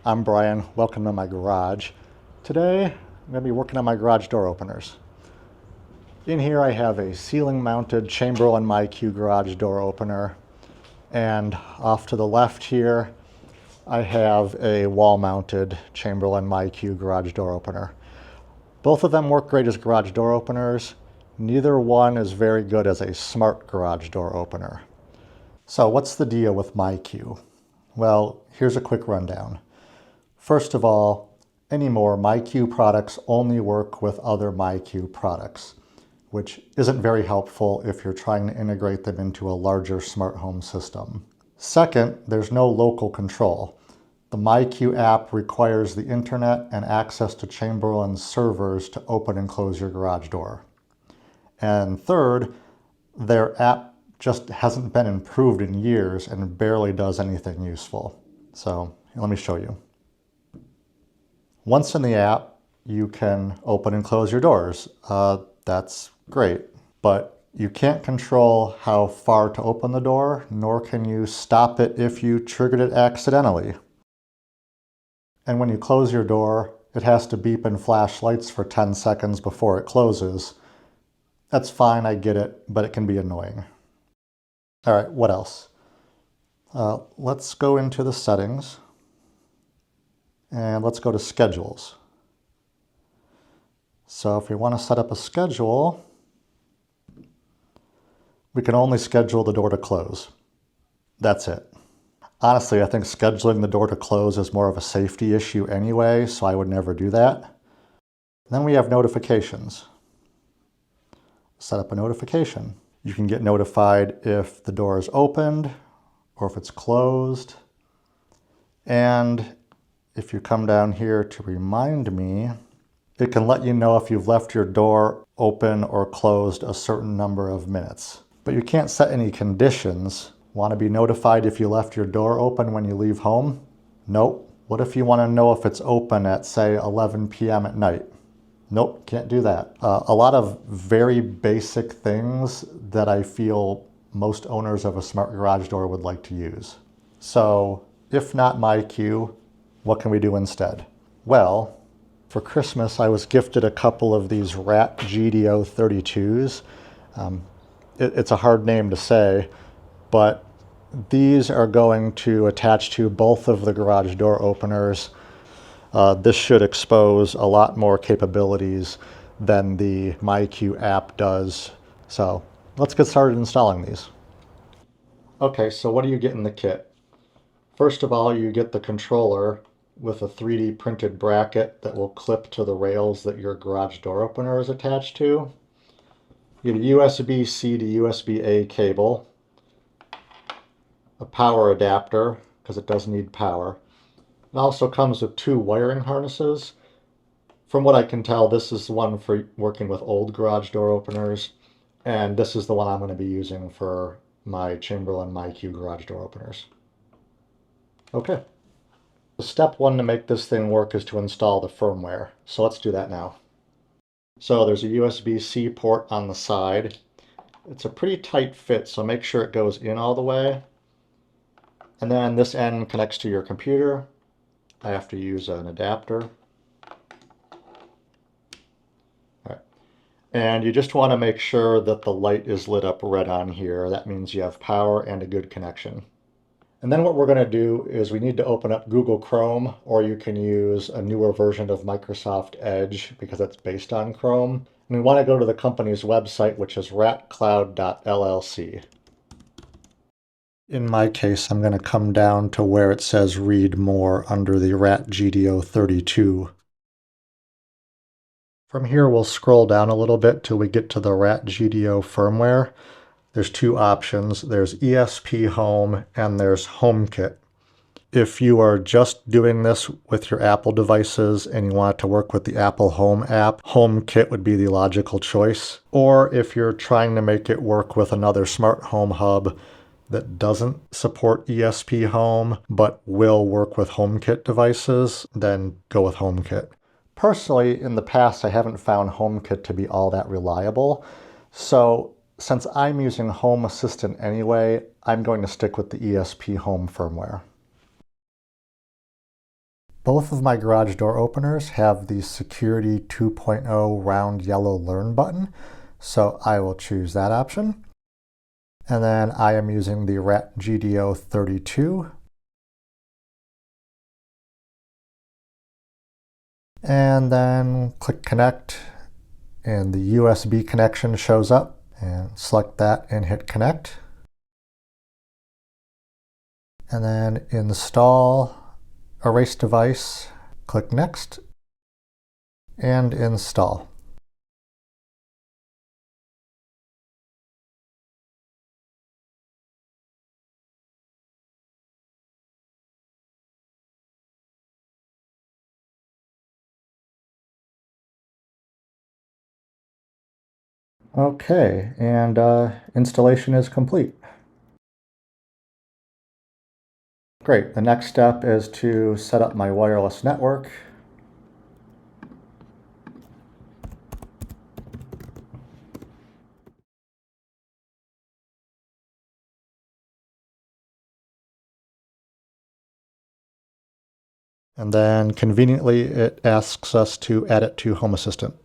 I'm Brian. Welcome to my garage. Today, I'm going to be working on my garage door openers. In here I have a ceiling-mounted Chamberlain myQ garage door opener, and off to the left here I have a wall-mounted Chamberlain myQ garage door opener. Both of them work great as garage door openers. Neither one is very good as a smart garage door opener. So what's the deal with myQ? Well, here's a quick rundown. First of all, anymore, myQ products only work with other myQ products, which isn't very helpful if you're trying to integrate them into a larger smart home system. Second, there's no local control. The myQ app requires the internet and access to Chamberlain's servers to open and close your garage door. And third, their app just hasn't been improved in years and barely does anything useful. So let me show you. Once in the app, you can open and close your doors. That's great, but you can't control how far to open the door, nor can you stop it if you triggered it accidentally. And when you close your door, it has to beep and flash lights for 10 seconds before it closes. That's fine, I get it, but it can be annoying. All right, what else? Let's go into the settings and let's go to schedules. So if we want to set up a schedule, we can only schedule the door to close. That's it. Honestly, I think scheduling the door to close is more of a safety issue anyway, so I would never do that. Then we have notifications. Set up a notification. You can get notified if the door is opened or if it's closed. And if you come down here to remind me, it can let you know if you've left your door open or closed a certain number of minutes. But you can't set any conditions. Want to be notified if you left your door open when you leave home? Nope. What if you want to know if it's open at, say, 11 p.m. at night? Nope, can't do that. A lot of very basic things that I feel most owners of a smart garage door would like to use. So if not myQ, what can we do instead? Well, for Christmas, I was gifted a couple of these ratgdo32s. It's a hard name to say, but these are going to attach to both of the garage door openers. This should expose a lot more capabilities than the myQ app does. So let's get started installing these. Okay, so what do you get in the kit? First of all, you get the controller with a 3D printed bracket that will clip to the rails that your garage door opener is attached to. You get a USB-C to USB-A cable, a power adapter, because it does need power. It also comes with 2 wiring harnesses. From what I can tell, this is the one for working with old garage door openers, and this is the one I'm going to be using for my Chamberlain myQ garage door openers. Okay. Step 1 to make this thing work is to install the firmware. So let's do that now. So there's a USB-C port on the side. It's a pretty tight fit, so make sure it goes in all the way. And then this end connects to your computer. I have to use an adapter. All right. And you just want to make sure that the light is lit up red on here. That means you have power and a good connection. And then what we're going to do is we need to open up Google Chrome, or you can use a newer version of Microsoft Edge because it's based on Chrome. And we want to go to the company's website, which is ratgdo.llc. In my case, I'm going to come down to where it says Read More under the ratgdo32. From here, we'll scroll down a little bit till we get to the ratgdo firmware. There's 2 options. There's ESP Home and there's HomeKit. If you are just doing this with your Apple devices and you want it to work with the Apple Home app, HomeKit would be the logical choice. Or if you're trying to make it work with another smart home hub that doesn't support ESP Home but will work with HomeKit devices, then go with HomeKit. Personally, in the past, I haven't found HomeKit to be all that reliable. So since I'm using Home Assistant anyway, I'm going to stick with the ESP Home firmware. Both of my garage door openers have the Security 2.0 round yellow Learn button, so I will choose that option. And then I am using the ratgdo32. And then click Connect, and the USB connection shows up, and select that and hit Connect. And then Install Erase Device, click Next, and Install. Okay, and installation is complete. Great, the next step is to set up my wireless network. And then conveniently it asks us to add it to Home Assistant.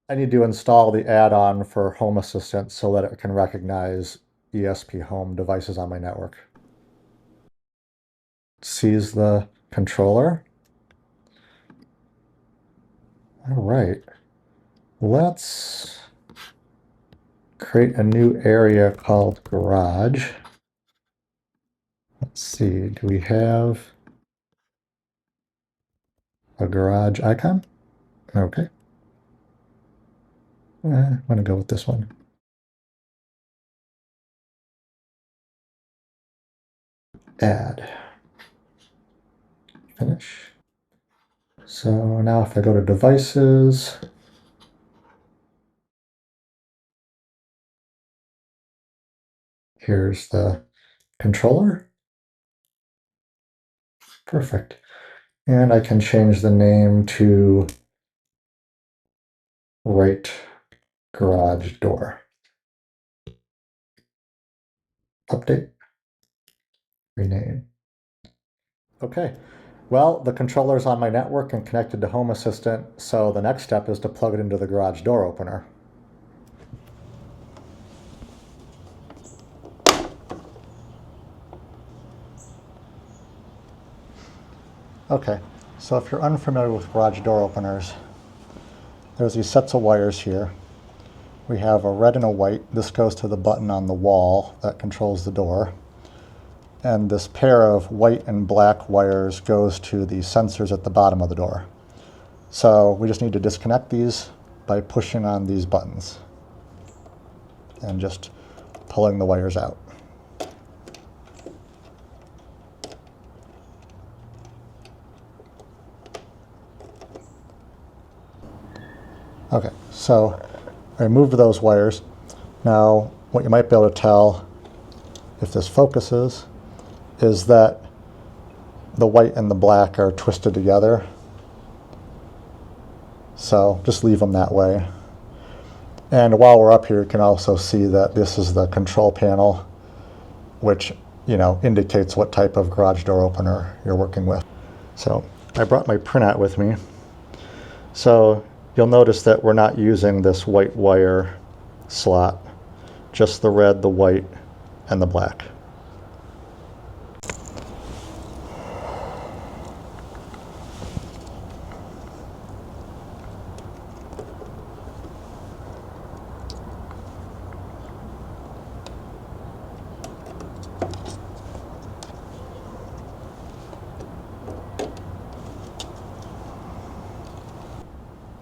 I need to install the add-on for Home Assistant so that it can recognize ESP home devices on my network. It sees the controller. All right, let's create a new area called Garage. Let's see, do we have a garage icon? Okay. I'm going to go with this one. Add. Finish. So now if I go to Devices, here's the controller. Perfect. And I can change the name to Right Garage Door. Update. Rename. Okay. Well, the controller's on my network and connected to Home Assistant, so the next step is to plug it into the garage door opener. Okay, so if you're unfamiliar with garage door openers, there's these sets of wires here. We have a red and a white. This goes to the button on the wall that controls the door. And this pair of white and black wires goes to the sensors at the bottom of the door. So we just need to disconnect these by pushing on these buttons and just pulling the wires out. Okay, so I removed those wires. Now, what you might be able to tell, if this focuses, is that the white and the black are twisted together. So just leave them that way. And while we're up here, you can also see that this is the control panel, which, indicates what type of garage door opener you're working with. So I brought my printout with me. So you'll notice that we're not using this white wire slot, just the red, the white, and the black.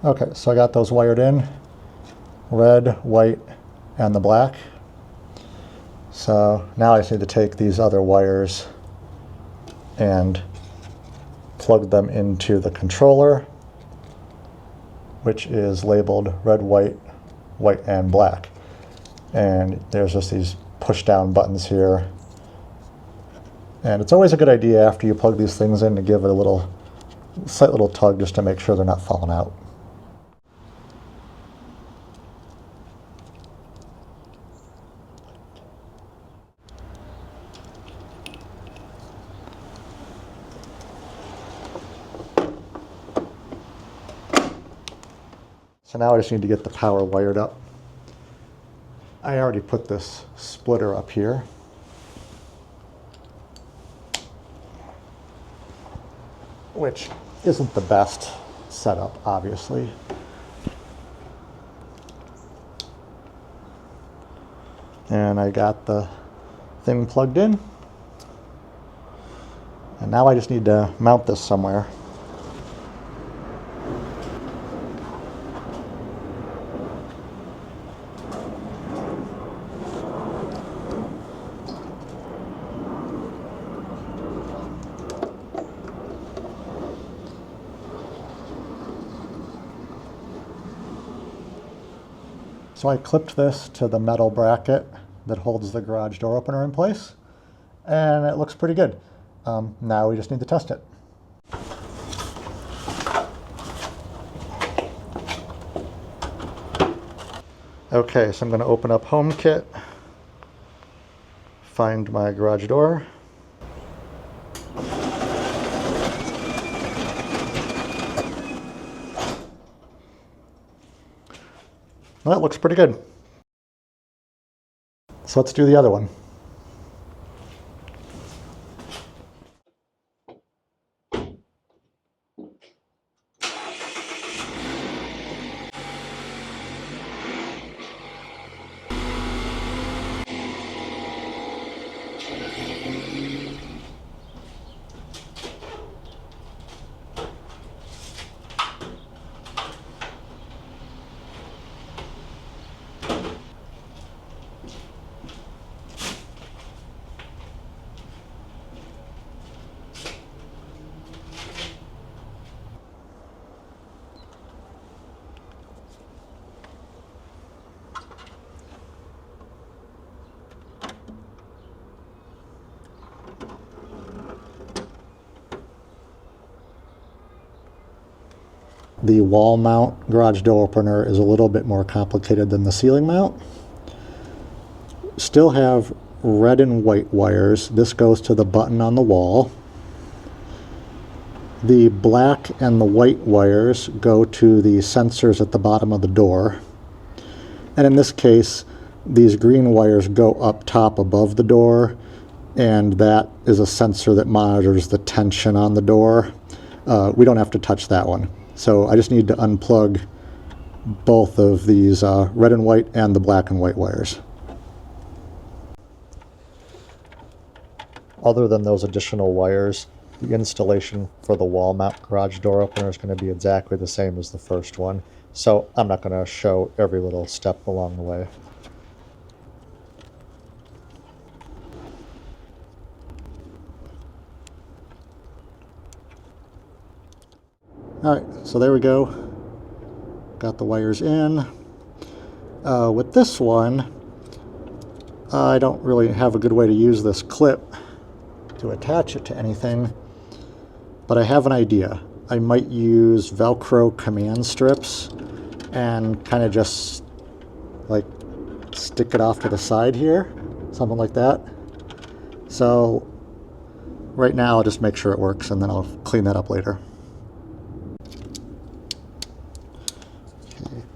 Okay, so I got those wired in, red, white, and the black. So now I just need to take these other wires and plug them into the controller, which is labeled red, white, white, and black. And there's just these push down buttons here. And it's always a good idea after you plug these things in to give it a slight little tug just to make sure they're not falling out. So now I just need to get the power wired up. I already put this splitter up here. Which isn't the best setup, obviously. And I got the thing plugged in. And now I just need to mount this somewhere. So I clipped this to the metal bracket that holds the garage door opener in place, and it looks pretty good. Now we just need to test it. Okay, so I'm going to open up HomeKit, find my garage door. Well, that looks pretty good. So let's do the other one. The wall mount garage door opener is a little bit more complicated than the ceiling mount. Still have red and white wires. This goes to the button on the wall. The black and the white wires go to the sensors at the bottom of the door. And in this case, these green wires go up top above the door, and that is a sensor that monitors the tension on the door. We don't have to touch that one. So I just need to unplug both of these red and white and the black and white wires. Other than those additional wires, the installation for the wall mount garage door opener is going to be exactly the same as the first one. So I'm not going to show every little step along the way. Alright, so there we go. Got the wires in. With this one, I don't really have a good way to use this clip to attach it to anything, but I have an idea. I might use Velcro command strips and kind of just like stick it off to the side here, something like that. So right now I'll just make sure it works and then I'll clean that up later.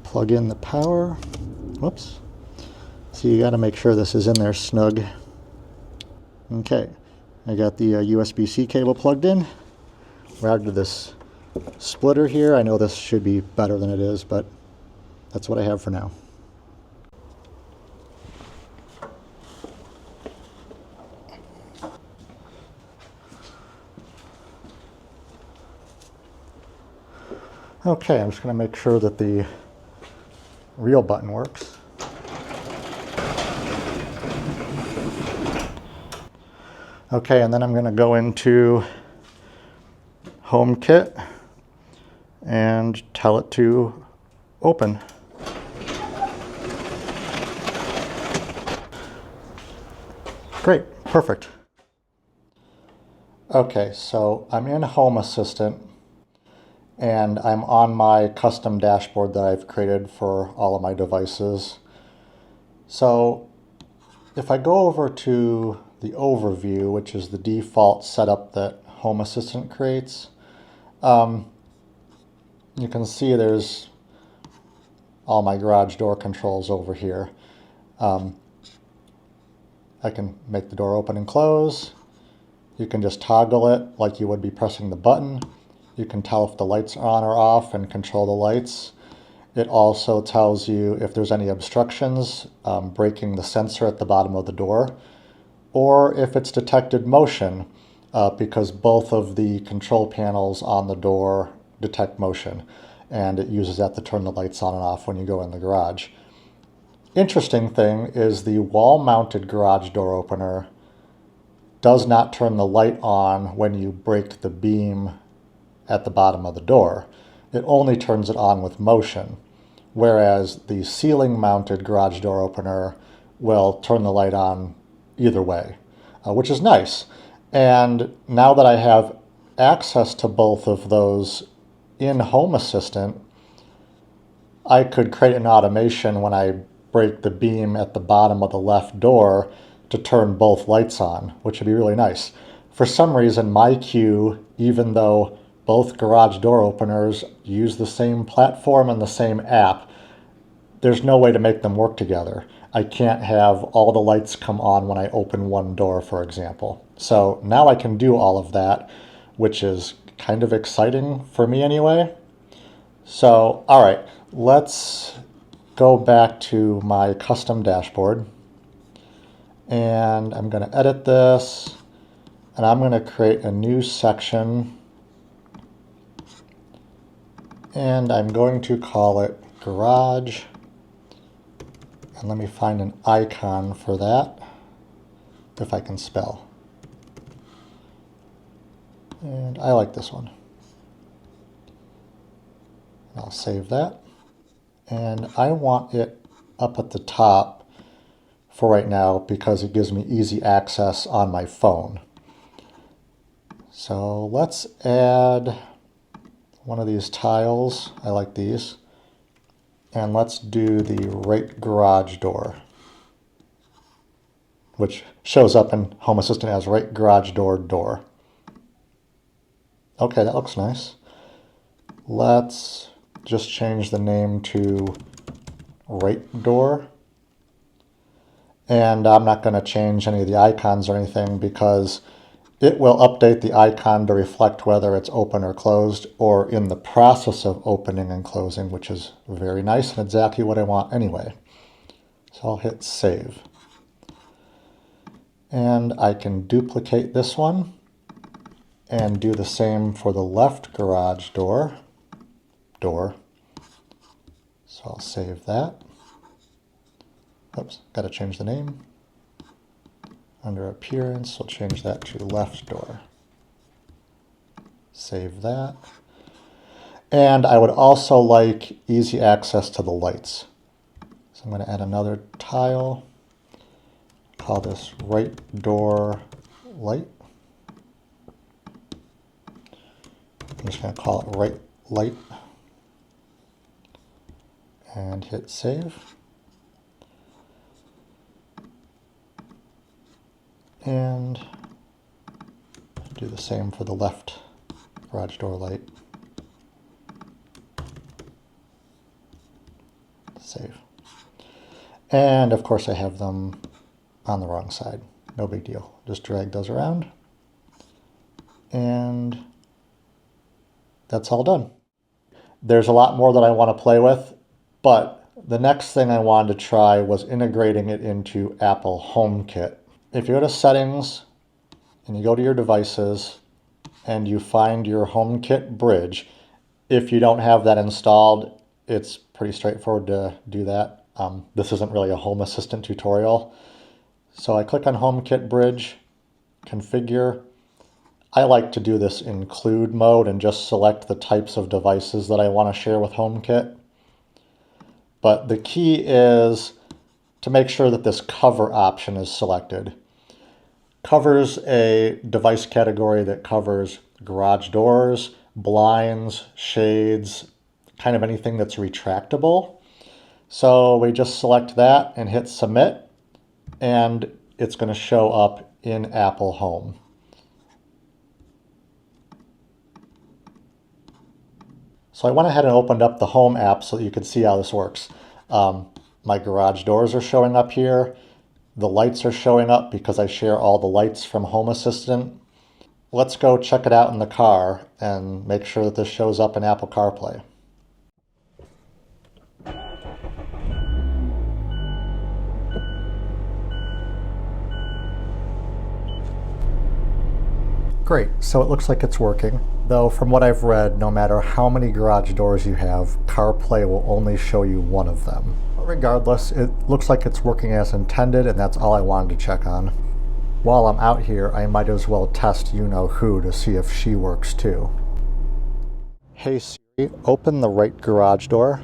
Plug in the power. Whoops. So you got to make sure this is in there snug. Okay, I got the USB-C cable plugged in. We're out to this splitter here. I know this should be better than it is, but that's what I have for now. Okay, I'm just going to make sure that the real button works. Okay, and then I'm going to go into HomeKit and tell it to open. Great, perfect. Okay, so I'm in Home Assistant and I'm on my custom dashboard that I've created for all of my devices. So if I go over to the overview, which is the default setup that Home Assistant creates, you can see there's all my garage door controls over here. I can make the door open and close. You can just toggle it like you would be pressing the button. You can tell if the lights are on or off and control the lights. It also tells you if there's any obstructions, breaking the sensor at the bottom of the door, or if it's detected motion, because both of the control panels on the door detect motion, and it uses that to turn the lights on and off when you go in the garage. Interesting thing is the wall-mounted garage door opener does not turn the light on when you break the beam at the bottom of the door. It only turns it on with motion, whereas the ceiling-mounted garage door opener will turn the light on either way, which is nice. And now that I have access to both of those in Home Assistant, I could create an automation when I break the beam at the bottom of the left door to turn both lights on, which would be really nice. For some reason, myQ, even though both garage door openers use the same platform and the same app, there's no way to make them work together. I can't have all the lights come on when I open one door, for example. So now I can do all of that, which is kind of exciting for me anyway. So, all right, let's go back to my custom dashboard. And I'm going to edit this, and I'm going to create a new section. And I'm going to call it Garage. And let me find an icon for that, if I can spell. And I like this one. I'll save that. And I want it up at the top for right now because it gives me easy access on my phone. So let's add one of these tiles. I like these. And let's do the right garage door, which shows up in Home Assistant as right garage door door. Okay, that looks nice. Let's just change the name to right door. And I'm not going to change any of the icons or anything because it will update the icon to reflect whether it's open or closed or in the process of opening and closing, which is very nice and exactly what I want anyway. So I'll hit save. And I can duplicate this one and do the same for the left garage door. So I'll save that. Oops, got to change the name. Under appearance, we'll change that to left door. Save that. And I would also like easy access to the lights. So I'm going to add another tile. Call this right door light. I'm just going to call it right light. And hit save. And do the same for the left garage door light. Save. And of course I have them on the wrong side. No big deal. Just drag those around. And that's all done. There's a lot more that I want to play with, but the next thing I wanted to try was integrating it into Apple HomeKit. If you go to Settings and you go to your devices and you find your HomeKit bridge, if you don't have that installed, it's pretty straightforward to do that. This isn't really a Home Assistant tutorial. So I click on HomeKit bridge, configure. I like to do this include mode and just select the types of devices that I want to share with HomeKit. But the key is to make sure that this cover option is selected. Covers a device category that covers garage doors, blinds, shades, kind of anything that's retractable. So we just select that and hit submit, and it's going to show up in Apple Home. So I went ahead and opened up the Home app so that you could see how this works. My garage doors are showing up here. The lights are showing up because I share all the lights from Home Assistant. Let's go check it out in the car and make sure that this shows up in Apple CarPlay. Great, so it looks like it's working. Though from what I've read, no matter how many garage doors you have, CarPlay will only show you one of them. But regardless, it looks like it's working as intended, and that's all I wanted to check on. While I'm out here, I might as well test you-know-who to see if she works too. Hey Siri, open the right garage door.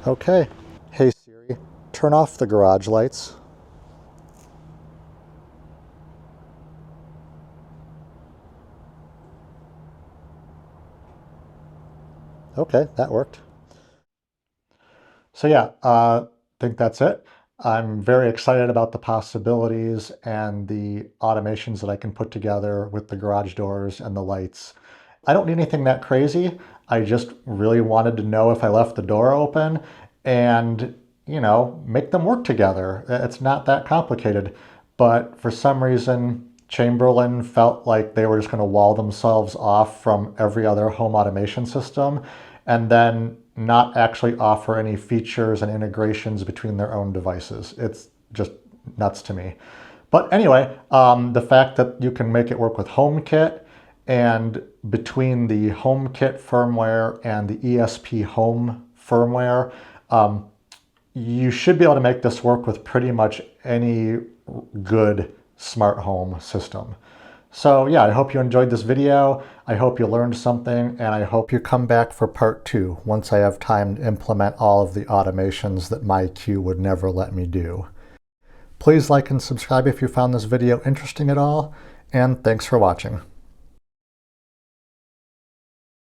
Okay. Hey Siri, turn off the garage lights. Okay, that worked. So yeah, I think that's it. I'm very excited about the possibilities and the automations that I can put together with the garage doors and the lights. I don't need anything that crazy. I just really wanted to know if I left the door open and, make them work together. It's not that complicated. But for some reason, Chamberlain felt like they were just going to wall themselves off from every other home automation system and then not actually offer any features and integrations between their own devices. It's just nuts to me. But anyway, the fact that you can make it work with HomeKit, and between the HomeKit firmware and the ESP Home firmware, you should be able to make this work with pretty much any good smart home system. So yeah, I hope you enjoyed this video. I hope you learned something, and I hope you come back for part 2 once I have time to implement all of the automations that myQ would never let me do. Please like and subscribe if you found this video interesting at all, and thanks for watching.